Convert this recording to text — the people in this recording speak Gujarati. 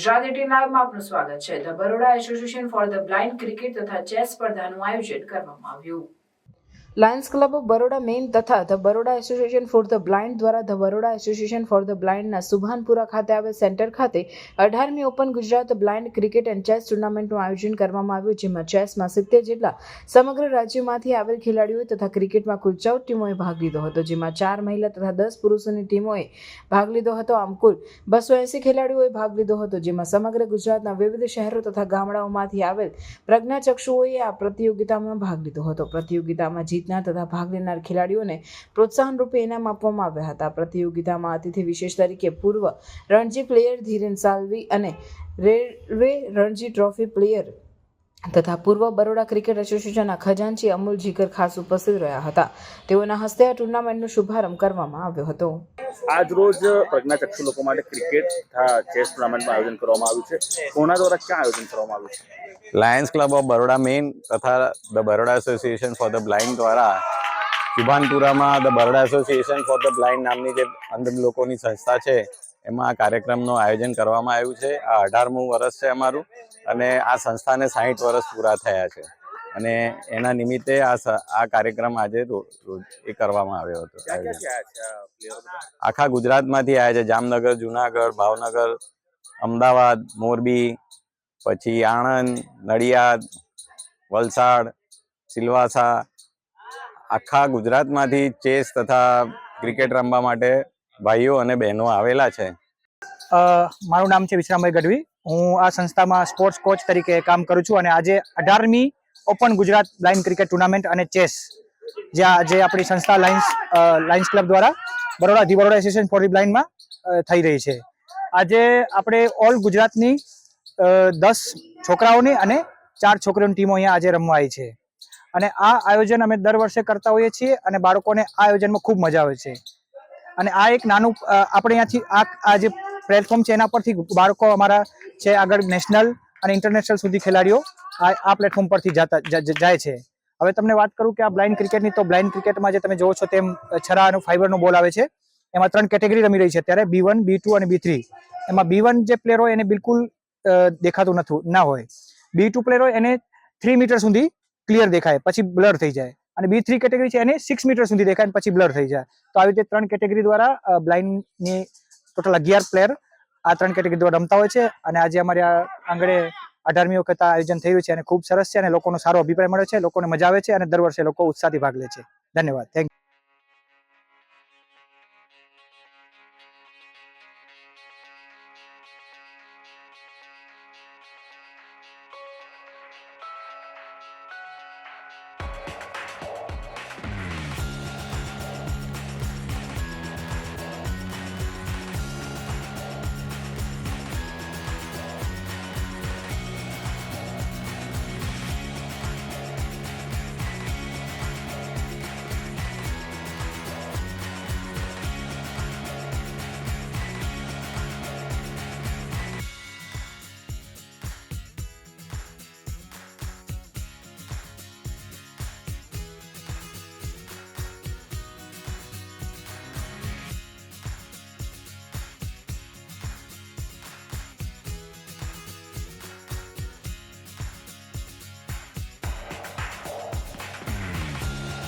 ગુજરાત 18 લાઈવમાં આપનું સ્વાગત છે। The Baroda association for the blind cricket તથા ચેસ સ્પર્ધાનું આયોજન કરવામાં આવ્યું। Lions club of Baroda main તથા the Baroda association for the blind દ્વારા the Baroda association for the બ્લાઇન્ડના સુભાનપુરા ખાતે આવેલ સેન્ટર ખાતે 18મી open Gujarat blind cricket and chess ટુર્નામેન્ટનું આયોજન કરવામાં આવ્યું, જેમાં ચેસમાં 70 જેટલા સમગ્ર રાજ્યોમાંથી આવેલ ખેલાડીઓએ તથા ક્રિકેટમાં કુલ 14 ટીમોએ ભાગ લીધો હતો, જેમાં 4 મહિલા તથા 10 પુરુષોની ટીમોએ ભાગ લીધો હતો। આમ કુલ 280 ખેલાડીઓએ ભાગ લીધો હતો, જેમાં સમગ્ર ગુજરાતના વિવિધ શહેરો તથા ગામડાઓમાંથી આવેલ પ્રજ્ઞાચક્ષુઓએ આ પ્રતિયોગિતામાં ભાગ લીધો હતો। પ્રતિયોગિતામાં જીતનાર તથા ભાગ લેનાર ખેલાડીઓને પ્રોત્સાહન રૂપે ઇનામ આપવામાં આવ્યા હતા। પ્રતિયોગિતામાં અતિથિ વિશેષ તરીકે પૂર્વ રણજી પ્લેયર ધીરેન સાલ્વી અને રેલવે રણજી ટ્રોફી પ્લેયર તથા પૂર્વ બરોડા ક્રિકેટ એસોસિએશનના ખજાનચી અમૂલ જીગર ખાસ ઉપસ્થિત રહ્યા હતા। તેઓના હસ્તે આ ટુર્નામેન્ટનો શુભારંભ કરવામાં આવ્યો હતો। આજ રોજ પ્રજ્ઞાચક્ષુ લોકો માટે ક્રિકેટ તથા ચેસ ટુર્નામેન્ટનું આયોજન કરવામાં આવ્યું છે। કોના દ્વારા ક્યાં આયોજન કરવામાં આવ્યું છે? Lions club of Baroda main તથા the Baroda association for the blind દ્વારા સુભાનપુરામાં the Baroda association for the blind નામની જે અંધ લોકોની સંસ્થા છે એમાં આ કાર્યક્રમનું આયોજન કરવામાં આવ્યું છે। આ 18મું વર્ષ છે અમારું અને આ સંસ્થાને 60 વર્ષ પૂરા થયા છે અને એના નિમિત્તે આ કાર્યક્રમ આજે એ કરવામાં આવ્યો હતો। આખા ગુજરાતમાંથી આવ્યા છે। જામનગર, જુનાગઢ, ભાવનગર, અમદાવાદ, મોરબી, પછી આણંદ, નડિયાદ, વલસાડ, સિલવાસા, આખા ગુજરાતમાંથી ચેસ તથા ક્રિકેટ રમવા માટે ભાઈઓ અને બહેનો આવેલા છે। મારું નામ છે વિશ્રામભાઈ ગઢવી। હું આ સંસ્થામાં સ્પોર્ટ્સ કોચ તરીકે કામ કરું છું અને આજે 18મી open Gujarat blind cricket tournament અને ચેસ જે આપણી સંસ્થા લાયન્સ ક્લબ દ્વારા Baroda Baroda association for the બ્લાઇન્ડમાં થઈ રહી છે। આજે આપણે ઓલ ગુજરાતની 10 છોકરાઓની અને 4 છોકરીઓની ટીમો અહીંયા આજે રમવા આવી છે અને આ આયોજન અમે દર વર્ષે કરતા હોઈએ છીએ અને બાળકોને આ આયોજનમાં ખૂબ મજા આવે છે। અને આ એક નાનું આપણે અહીંયાથી આ જે પ્લેટફોર્મ છે એના પરથી બાળકો અમારા છે આગળ નેશનલ અને ઇન્ટરનેશનલ સુધી ખેલાડીઓ આ પ્લેટફોર્મ પરથી જાય છે। હવે તમને વાત કરું કે આ બ્લાઇન્ડ ક્રિકેટની, તો બ્લાઇન્ડ ક્રિકેટમાં જે તમે જોવો છો તેમ છરા અને ફાઈબરનો બોલ આવે છે। એમાં 3 કેટેગરી રમી રહી છે અત્યારે, B1, B2 અને B3। એમાં B1 જે પ્લેયર હોય એને બિલકુલ દેખાતું ના હોય, B2 પ્લેયર હોય એને 3 મીટર સુધી ક્લિયર દેખાય પછી બ્લર થઈ જાય, અને B3 કેટેગરી છે એને 6 મીટર સુધી દેખાય પછી બ્લર થઈ જાય। તો આવી રીતે 3 કેટેગરી દ્વારા બ્લાઇન્ડની ટોટલ 11 પ્લેયર આ 3 કેટેગરી દ્વારા રમતા હોય છે અને આજે અમારે આ આંગણે 18મી વખત આયોજન થયું છે અને ખૂબ સરસ છે અને લોકોનો સારો અભિપ્રાય મળે છે, લોકોને મજા આવે છે અને દર વર્ષે લોકો ઉત્સાહથી ભાગ લે છે। ધન્યવાદ, થેન્ક યુ।